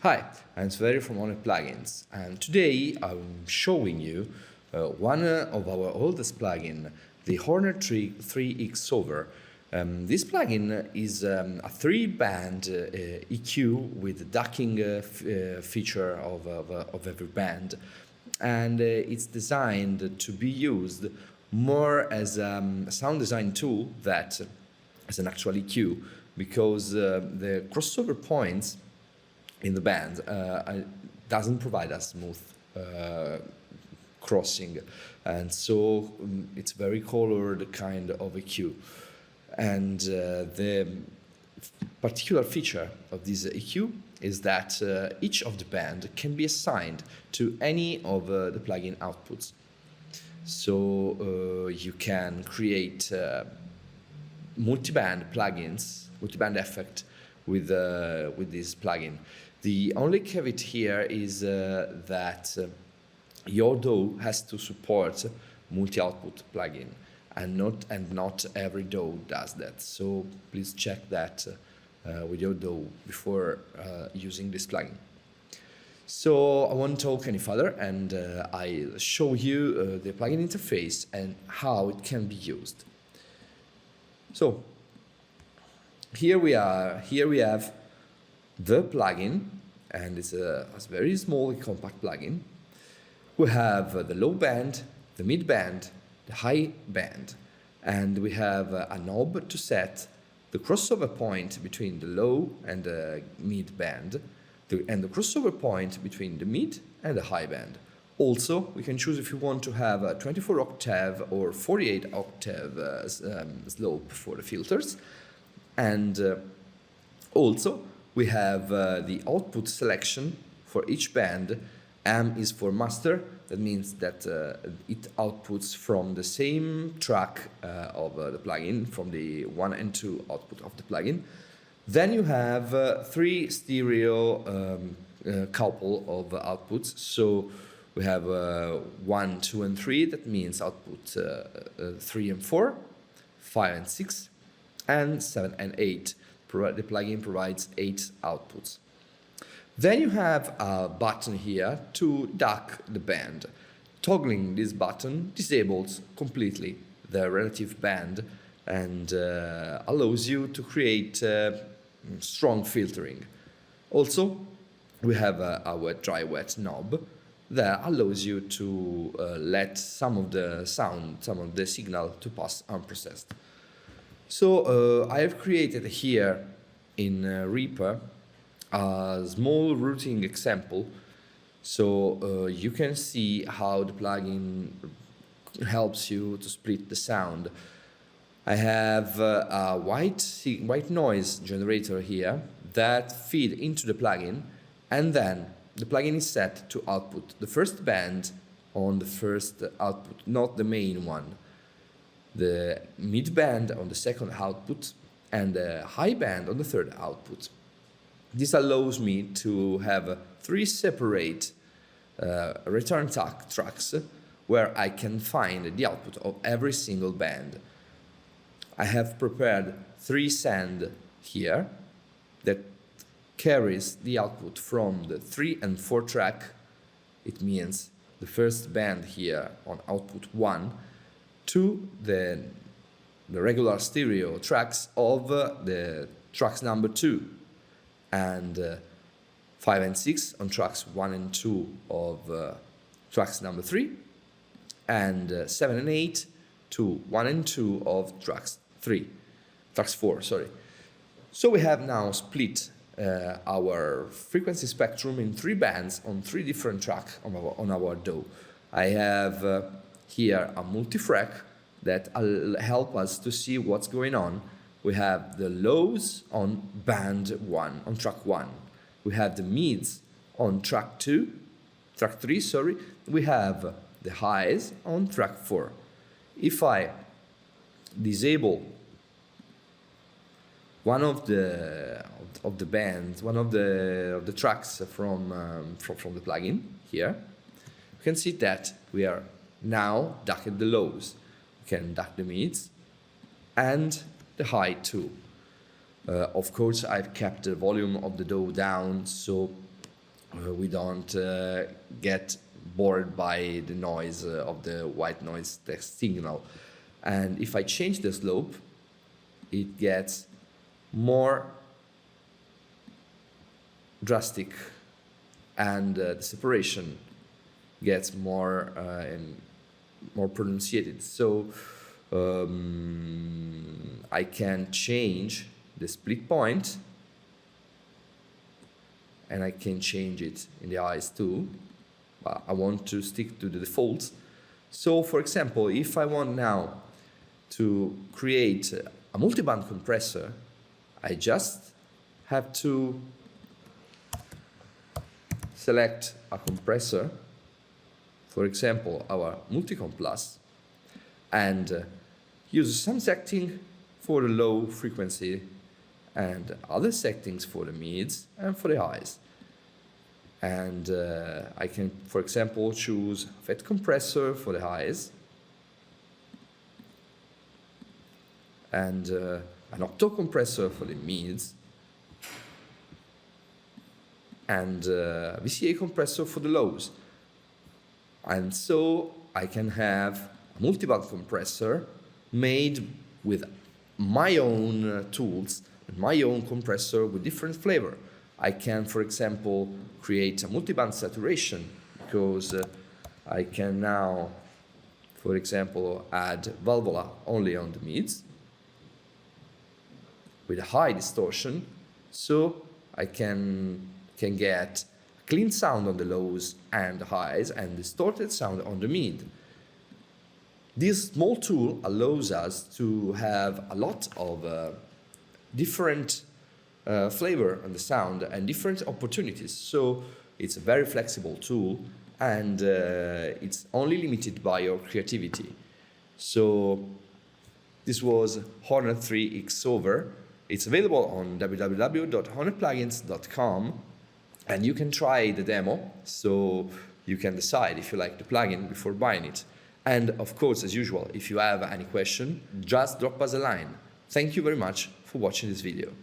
Hi, I'm Sverre from HoRNet Plugins, and today I'm showing you one of our oldest plugin, the HoRNet 3XOver. This plugin is a three-band EQ with ducking feature of every band, and it's designed to be used more as a sound design tool that as an actual EQ, because the crossover points in the band doesn't provide a smooth crossing, and so it's very colored kind of EQ. And the particular feature of this EQ is that each of the band can be assigned to any of the plugin outputs. So you can create multiband plugins, multiband effect with this plugin. The only caveat here is that your DAW has to support multi-output plugin, and not every DAW does that. So please check that with your DAW before using this plugin. So I won't talk any further, and I'll show you the plugin interface and how it can be used. So here we have the plugin, and it's a very small compact plugin. We have the low band, the mid band, the high band, and we have a knob to set the crossover point between the low and the mid band, and the crossover point between the mid and the high band. Also, we can choose if you want to have a 24 octave or 48 octave slope for the filters. And also, we have the output selection for each band. M is for master. That means that it outputs from the same track of the plugin, from the 1 and 2 output of the plugin. Then you have three stereo couple of outputs. So we have 1, 2, and 3. That means output 3 and 4, 5 and 6, and 7 and 8. The plugin provides 8 outputs. Then you have a button here to duck the band. Toggling this button disables completely the relative band and allows you to create strong filtering. Also, we have a wet dry wet knob that allows you to let some of the signal to pass unprocessed. So I have created here in Reaper a small routing example, so you can see how the plugin helps you to split the sound. I have a white noise generator here that feed into the plugin, and then the plugin is set to output the first band on the first output, not the main one, the mid band on the second output, and the high band on the third output. This allows me to have 3 separate return tracks where I can find the output of every single band. I have prepared 3 send here that carries the output from the 3 and 4 track. It means the first band here on output 1 to the regular stereo tracks of the tracks number 2, and 5 and 6 on tracks 1 and 2 of tracks number 3, and 7 and 8 to 1 and 2 of tracks 4, sorry. So we have now split our frequency spectrum in 3 bands on 3 different tracks on our DAW. I have here a multi-frac that will help us to see what's going on. We have the lows on band 1, on track 1. We have the mids on track 3, sorry. We have the highs on track 4. If I disable one of the bands, one of the tracks from the plugin here, you can see that we are now ducking the lows. We can duck the mids and the high too. Of course, I've kept the volume of the DAW down so we don't get bored by the noise of the white noise text signal. And if I change the slope, it gets more drastic, and the separation gets more and more pronunciated. So I can change the split point, and I can change it in the eyes too, but I want to stick to the defaults. So for example, if I want now to create a multiband compressor, I just have to select a compressor, for example our Multicom Plus, and use some setting for the low frequency and other settings for the mids and for the highs. And I can, for example, choose a FET compressor for the highs and an Octave compressor for the mids and a VCA compressor for the lows. And so I can have a multiband compressor made with my own tools and my own compressor with different flavor. I can, for example, create a multiband saturation because I can now, for example, add valvula only on the mids with a high distortion, so I can get clean sound on the lows and the highs and distorted sound on the mid. This small tool allows us to have a lot of different flavor on the sound and different opportunities. So it's a very flexible tool, and it's only limited by your creativity. So this was HoRNet 3XOver. It's available on www.hornetplugins.com, and you can try the demo so you can decide if you like the plugin before buying it. And of course, as usual, if you have any question, just drop us a line. Thank you very much for watching this video.